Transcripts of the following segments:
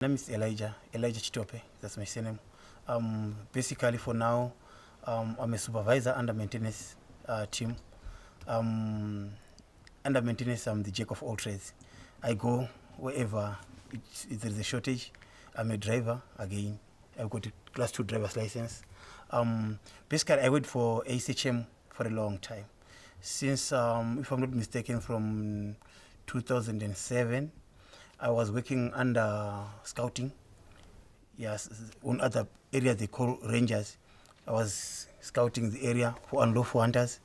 My name is Elijah Chitope, that's my surname. Basically for now, I'm a supervisor under maintenance team. Under maintenance, I'm the jack of all trades. I go wherever there is a shortage. I'm a driver again. I've got a class 2 driver's license. Basically, I worked for ACHM for a long time. Since, if I'm not mistaken, from 2007, I was working under scouting. Yes, on other areas they call rangers. I was scouting the area for unlawful hunters.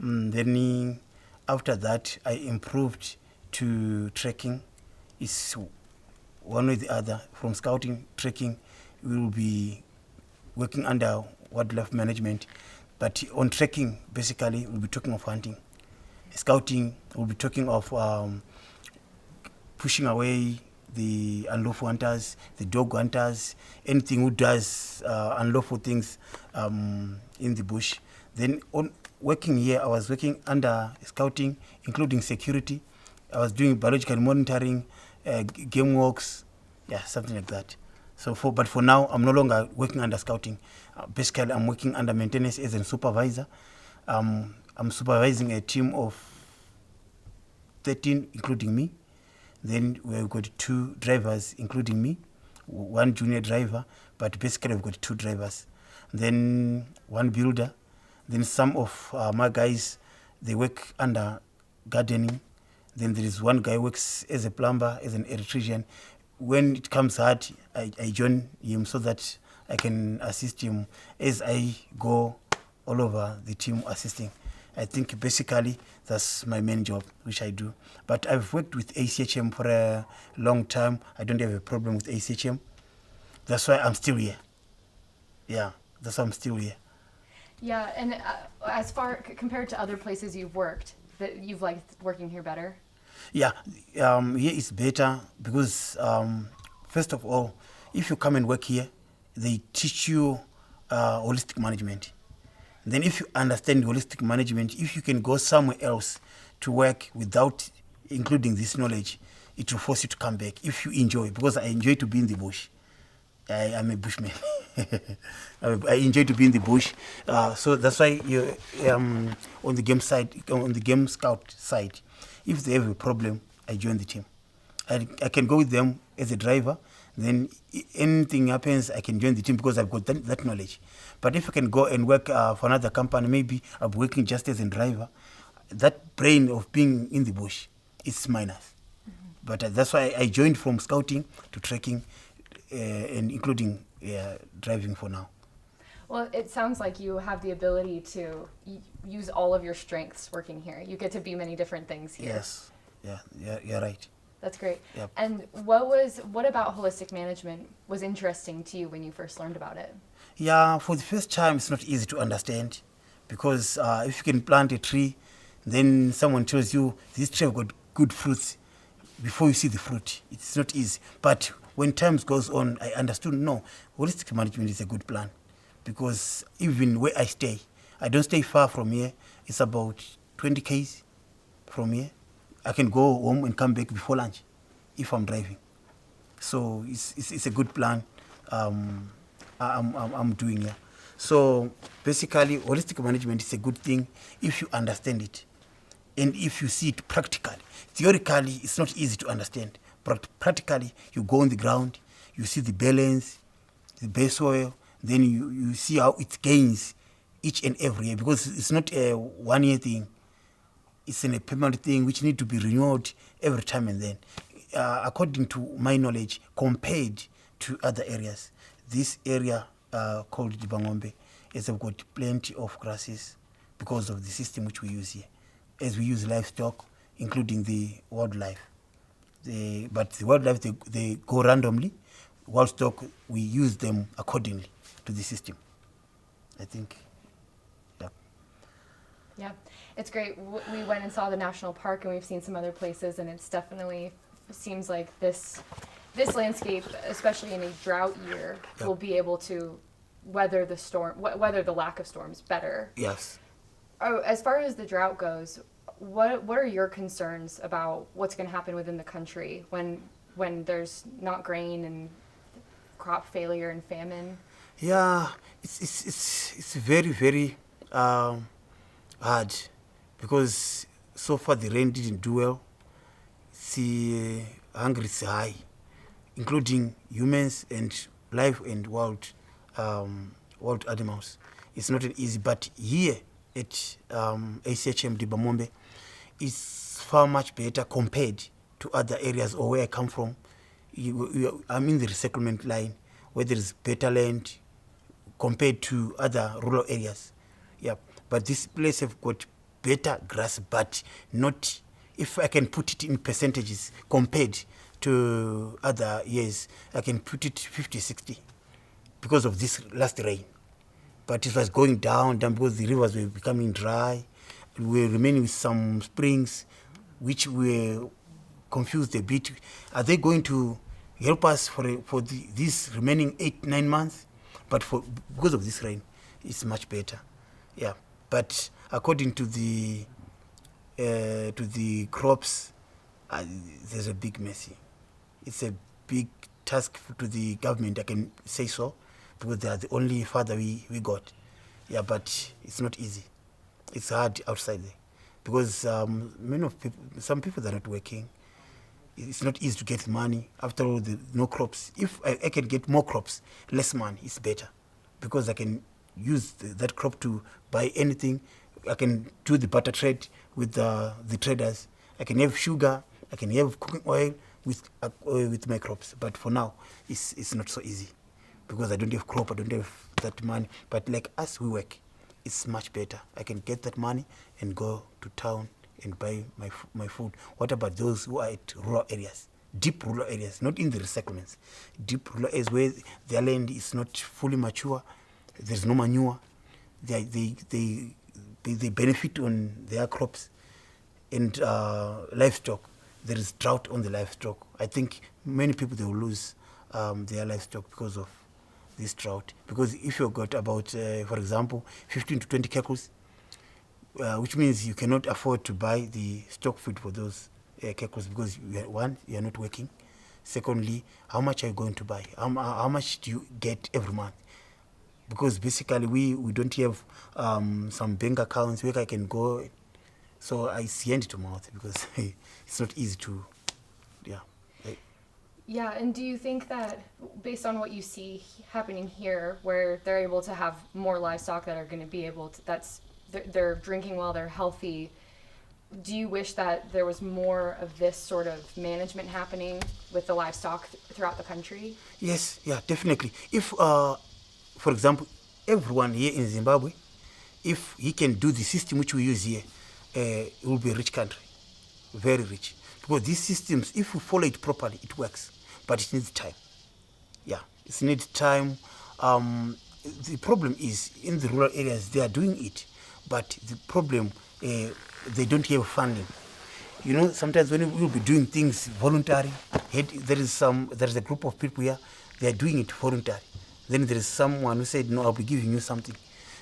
Then after that, I improved to trekking. It's one or the other. From scouting, trekking, we will be working under wildlife management. But on trekking, basically, we'll be talking of hunting. Scouting, we'll be talking of pushing away the unlawful hunters, the dog hunters, anything who does unlawful things in the bush. Then on working here, I was working under scouting, including security. I was doing biological monitoring, game walks, something like that. But for now, I'm no longer working under scouting. Basically, I'm working under maintenance as a supervisor. I'm supervising a team of 13, including me. Then we've got 2 drivers, including me, 1 junior driver, but basically we've got 2 drivers. Then 1 builder. Then some of my guys, they work under gardening. Then there is 1 guy who works as a plumber, as an electrician. When it comes hard, I join him so that I can assist him as I go all over the team assisting. I think basically that's my main job, which I do. But I've worked with ACHM for a long time. I don't have a problem with ACHM. That's why I'm still here. Yeah, that's why I'm still here. Yeah, and as far compared to other places you've worked, that you've liked working here better? Yeah, here is better because, first of all, if you come and work here, they teach you holistic management. Then if you understand holistic management, if you can go somewhere else to work without including this knowledge, it will force you to come back if you enjoy, because I enjoy to be in the bush. I'm a bushman. I enjoy to be in the bush. So that's why on the game side, on the game scout side, if they have a problem, I join the team. I can go with them as a driver. Then anything happens, I can join the team because I've got that knowledge. But if I can go and work for another company, maybe I'm working just as a driver, that brain of being in the bush is minus. But that's why I joined from scouting to trekking and including driving for now. Well, it sounds like you have the ability to use all of your strengths working here. You get to be many different things here. Yes, you're right. That's great. Yep. And what about holistic management was interesting to you when you first learned about it? Yeah, for the first time, it's not easy to understand because if you can plant a tree, then someone tells you this tree has got good fruits. Before you see the fruit, it's not easy. But when time goes on, I understood, no, holistic management is a good plan because even where I stay, I don't stay far from here. It's about 20 km from here. I can go home and come back before lunch if I'm driving. So it's a good plan I'm doing here. So basically, holistic management is a good thing if you understand it and if you see it practically. Theoretically, it's not easy to understand. But practically, you go on the ground, you see the balance, the base soil, then you see how it gains each and every year because it's not a one-year thing. It's a permanent thing which need to be renewed every time and then. According to my knowledge, compared to other areas, this area called the Bangombe has got plenty of grasses because of the system which we use here. As we use livestock, including the wildlife. But the wildlife, they go randomly. Wildstock, we use them accordingly to the system. I think, yeah. Yeah, it's great. We went and saw the national park, and we've seen some other places, and it's definitely seems like this landscape, especially in a drought year, Yep. will be able to weather the lack of storms better. Yes. Oh, as far as the drought goes, what are your concerns about what's going to happen within the country when when there's not grain and crop failure and famine? Yeah, it's very, very hard because so far the rain didn't do well. The hunger is high, including humans and life and wild animals. It's not an easy, but here at ACHM Dibamombe, it's far much better compared to other areas or where I come from. I'm in the resettlement line where there is better land compared to other rural areas. Yeah, but this place have got better grass, but not, if I can put it in percentages compared to other years, I can put it 50-60 because of this last rain. But it was going down because the rivers were becoming dry. We were remaining with some springs which were confused a bit. Are they going to help us for these remaining 8-9 months? But because of this rain, it's much better. Yeah. But according to the crops, there's a big messy. It's a big task to the government, I can say so, because they are the only father we got. Yeah, but it's not easy. It's hard outside there because some people are not working. It's not easy to get money. After all, no crops. If I can get more crops, less money, it's better because I can use that crop to buy anything. I can do the butter trade with the traders. I can have sugar. I can have cooking oil with my crops. But for now, it's not so easy because I don't have crop. I don't have that money. But like us, we work. It's much better. I can get that money and go to town and buy my food. What about those who are at rural areas, deep rural areas, not in the resettlements, deep rural areas where their land is not fully mature, there's no manure, they benefit on their crops and livestock. There is drought on the livestock. I think many people, they will lose their livestock because of this drought. Because if you've got about, for example, 15 to 20 cattle, which means you cannot afford to buy the stock food for those cattle because one, you are not working. Secondly, how much are you going to buy? How much do you get every month? Because basically we don't have some bank accounts where I can go. So I hand to mouth because it's not easy to, yeah. Yeah, and do you think that based on what you see happening here, where they're able to have more livestock that are going to be able to, they're drinking well, they're healthy, do you wish that there was more of this sort of management happening with the livestock throughout the country? Yes, yeah, definitely. If, for example, everyone here in Zimbabwe, if he can do the system which we use here, it will be a rich country, very rich. Because these systems, if we follow it properly, it works. But it needs time. Yeah, it needs time. The problem is in the rural areas, they are doing it. But the problem, they don't have funding. You know, sometimes when we'll be doing things voluntary, there is a group of people here, they are doing it voluntary. Then there is someone who said, no, I'll be giving you something.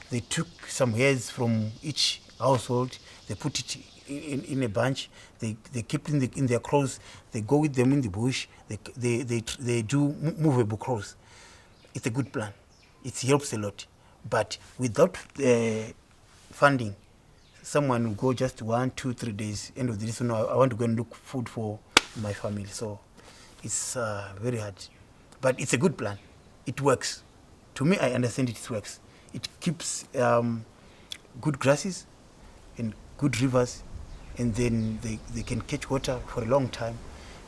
They took some hairs from each household, they put it in a bunch, they keep it in their clothes, they go with them in the bush, they do movable clothes. It's a good plan. It helps a lot. But without funding, someone will go just 1, 2, 3 days, end of the day, so no, I want to go and look food for my family. So it's very hard. But it's a good plan. It works. To me, I understand it works. It keeps good grasses and good rivers, and then they can catch water for a long time.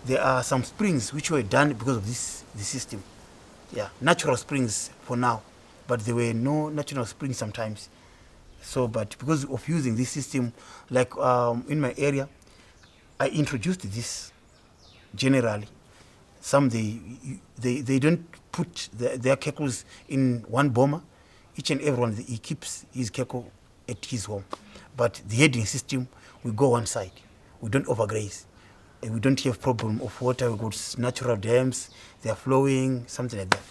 There are some springs which were done because of the system. Yeah, natural springs for now, but there were no natural springs sometimes. So, but because of using this system, like in my area, I introduced this generally. Some they don't put their keckles in one boma. Each and everyone, he keeps his keckle at his home. But the heading system, we go one side. We don't overgraze. We don't have problem of water. We got natural dams. They are flowing, something like that.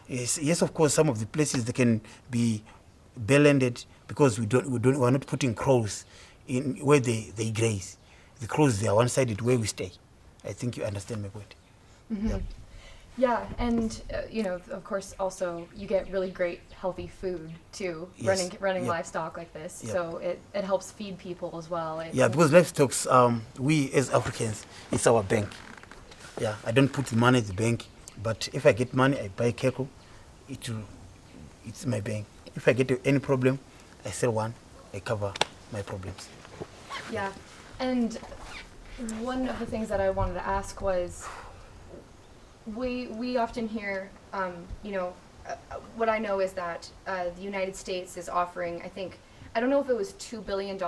Yes, of course, some of the places they can be bare-landed because we're not putting crows in where they graze. The crows, they are one-sided where we stay. I think you understand my point. Yep. Yeah, and you know, of course, also you get really great healthy food too. Yes. Running Yep. livestock like this, Yep. so it helps feed people as well. Yeah, because livestock, we as Africans, it's our bank. Yeah, I don't put the money in the bank, but if I get money, I buy cattle. It's my bank. If I get any problem, I sell one. I cover my problems. Yeah, and one of the things that I wanted to ask was, we often hear, you know, what I know is that the United States is offering, I think, I don't know if it was $2 billion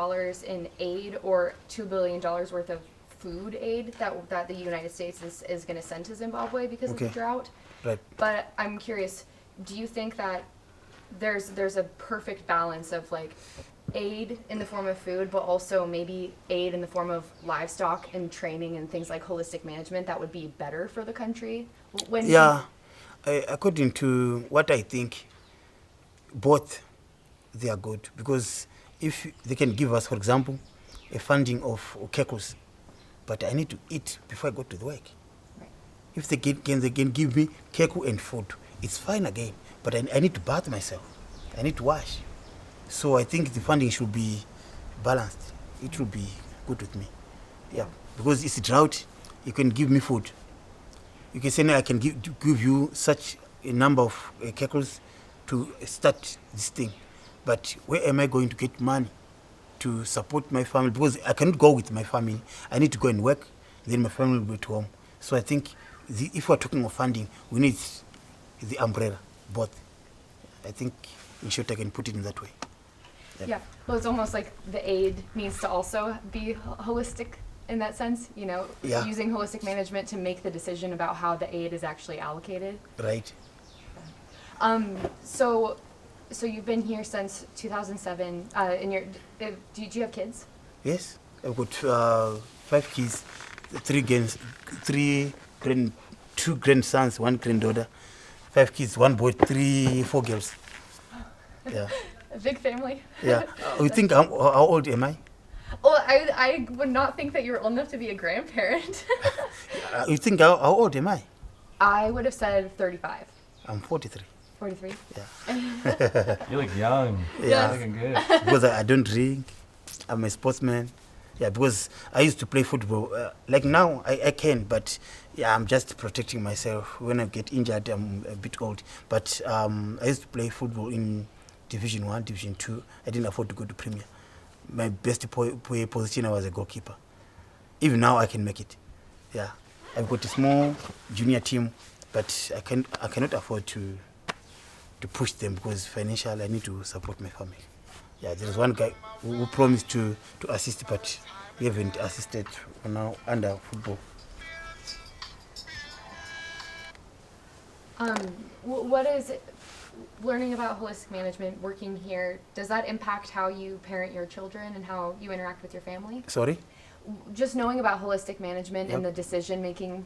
in aid or $2 billion worth of food aid that the United States is going to send to Zimbabwe because of the Okay. drought. Right. But I'm curious, do you think that there's a perfect balance of like aid in the form of food, but also maybe aid in the form of livestock and training and things like holistic management that would be better for the country? When Yeah, according to what I think, both they are good, because if they can give us, for example, a funding of kekos, but I need to eat before I go to the work. Right. If they can give me keku and food, it's fine again. But I need to bath myself. I need to wash. So I think the funding should be balanced. It will be good with me. Yeah, because it's a drought. You can give me food. You can say, no, I can give you such a number of kekos to start this thing. But where am I going to get money to support my family? Because I cannot go with my family. I need to go and work. Then my family will be at home. So I think if we're talking of funding, we need the umbrella, both. I think, in short, I can put it in that way. Yep. Yeah, well, it's almost like the aid needs to also be holistic in that sense, you know, Yeah. using holistic management to make the decision about how the aid is actually allocated. Right. So you've been here since 2007. Do you have kids? Yes, I've got 5 kids, two grandsons, 1 granddaughter, 5 kids, 1 boy, 4 girls. Yeah, A big family. yeah. You think how old am I? Well, I would not think that you're old enough to be a grandparent. You think how old am I? I would have said 35. I'm 43. 43? Yeah. You look young. Yeah. Looking good. Because I don't drink. I'm a sportsman. Yeah, because I used to play football. Like now, I can, but yeah, I'm just protecting myself. When I get injured, I'm a bit old. But I used to play football in Division 1, Division 2. I didn't afford to go to Premier. My best position, I was a goalkeeper. Even now, I can make it. Yeah, I've got a small junior team, but I cannot afford to push them because financially I need to support my family. Yeah, there is one guy who promised to assist, but we haven't assisted now under football. What is it, learning about holistic management, working here, does that impact how you parent your children and how you interact with your family? Sorry? Just knowing about holistic management and the Yep. decision-making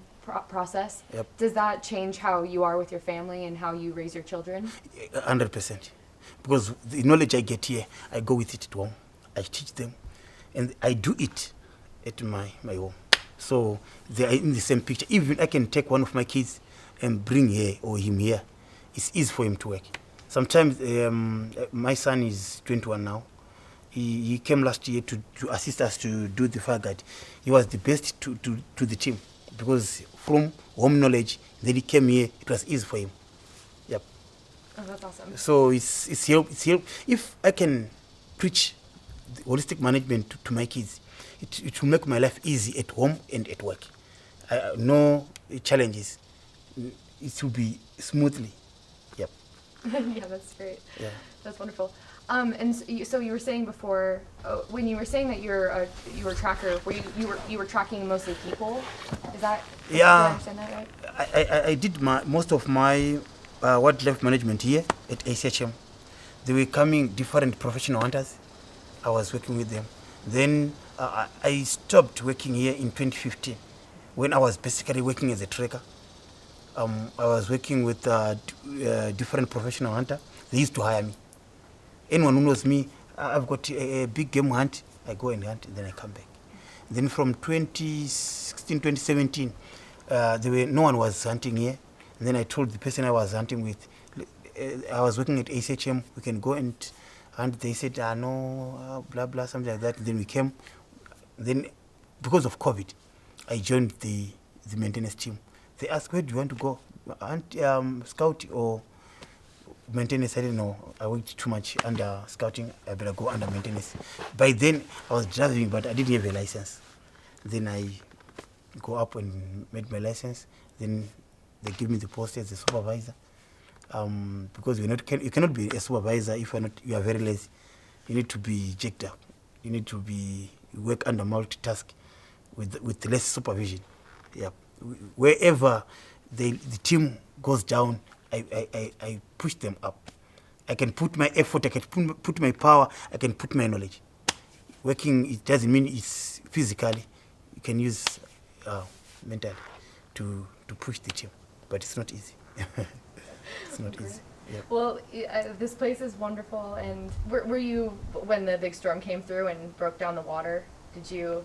process, Yep. does that change how you are with your family and how you raise your children? 100%. Because the knowledge I get here, I go with it at home. I teach them, and I do it at my home. So they are in the same picture. Even I can take one of my kids and bring her or him here. It's easy for him to work. Sometimes my son is 21 now. He came last year to assist us to do the fire guide. He was the best to the team because from home knowledge, then he came here. It was easy for him. Yep. Oh, that's awesome. So it's help. If I can preach the holistic management to my kids, it will make my life easy at home and at work. No challenges. It will be smoothly. Yep. Yeah, that's great. Yeah. That's wonderful. And so you were saying before, when you were saying that you were a tracker, you were tracking mostly people. Is that? Yeah. Did I understand that right? I did most of my wildlife management here at ACHM. They were coming different professional hunters. I was working with them. Then I stopped working here in 2015 when I was basically working as a tracker. I was working with different professional hunter. They used to hire me. Anyone who knows me, I've got a big game hunt. I go and hunt, and then I come back. Then from 2016, 2017, no one was hunting here. And then I told the person I was hunting with, I was working at ACHM, we can go and they said, no, blah, blah, something like that. Then we came. Then, because of COVID, I joined the maintenance team. They asked, where do you want to go? Scout or maintenance? I didn't know. I worked too much under scouting. I better go under maintenance. By then, I was driving, but I didn't have a license. Then I go up and made my license. Then they give me the post as a supervisor. Because you cannot be a supervisor if you are very lazy. You need to be jacked up. You need to work under multitask with less supervision. Yeah. Wherever the team goes down, I push them up. I can put my effort, I can put my power, I can put my knowledge. Working, it doesn't mean it's physically. You can use mentally to push the team, but it's not easy. It's not easy. Yeah. Well, this place is wonderful. And were you, when the big storm came through and broke down the water, did you,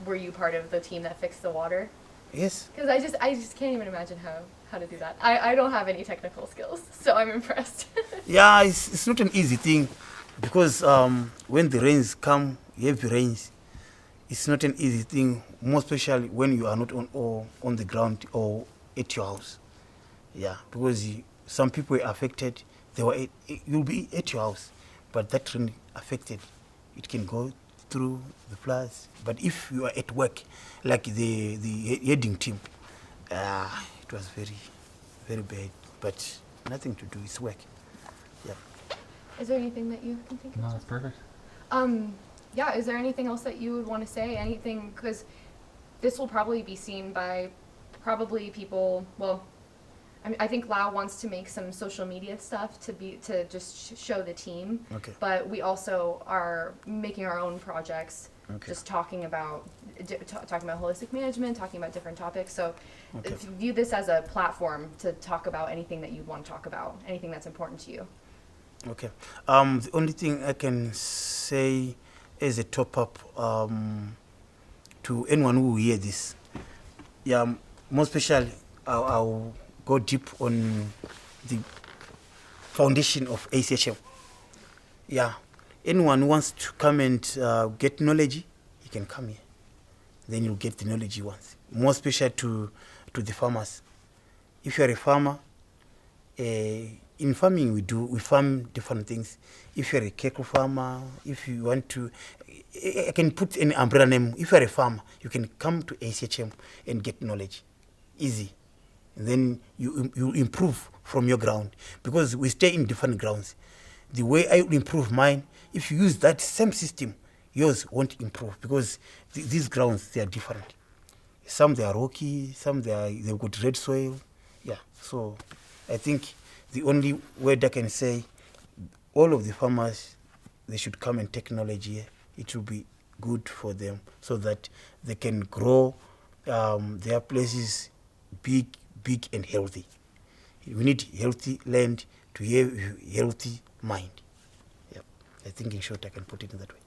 were you part of the team that fixed the water? Yes. Because I just can't even imagine how to do that. I don't have any technical skills, so I'm impressed. Yeah, it's not an easy thing, because when the rains come, heavy rains, it's not an easy thing, more especially when you are not on the ground or at your house. Yeah, because some people were affected. You'll be at your house, but that rain affected. It can go through the floods. But if you are at work, like the heading team, it was very, very bad. But nothing to do. It's work. Yeah. Is there anything that you can think of? No, that's perfect. Yeah, is there anything else that you would want to say? Anything, because this will probably be seen by people, well, I think Lau wants to make some social media stuff to just show the team. Okay. But we also are making our own projects, Okay. just talking about holistic management, talking about different topics. So Okay. if you view this as a platform to talk about anything that you want to talk about, anything that's important to you. Okay. The only thing I can say as a top-up to anyone who hear this, yeah, more especially, I'll go deep on the foundation of ACHM. Yeah, anyone who wants to come and get knowledge, you can come here. Then you'll get the knowledge you want. More especially to the farmers. If you're a farmer, in farming we farm different things. If you're a cattle farmer, if you want to, I can put an umbrella name. If you're a farmer, you can come to ACHM and get knowledge. Easy. And then you improve from your ground, because we stay in different grounds. The way I improve mine, if you use that same system, yours won't improve, because these grounds, they are different. Some they are rocky, some they've got red soil. Yeah, so I think the only word I can say, all of the farmers, they should come and take knowledge here. It will be good for them, so that they can grow their places big and healthy. We need healthy land to have healthy mind. Yeah, I think in short I can put it in that way.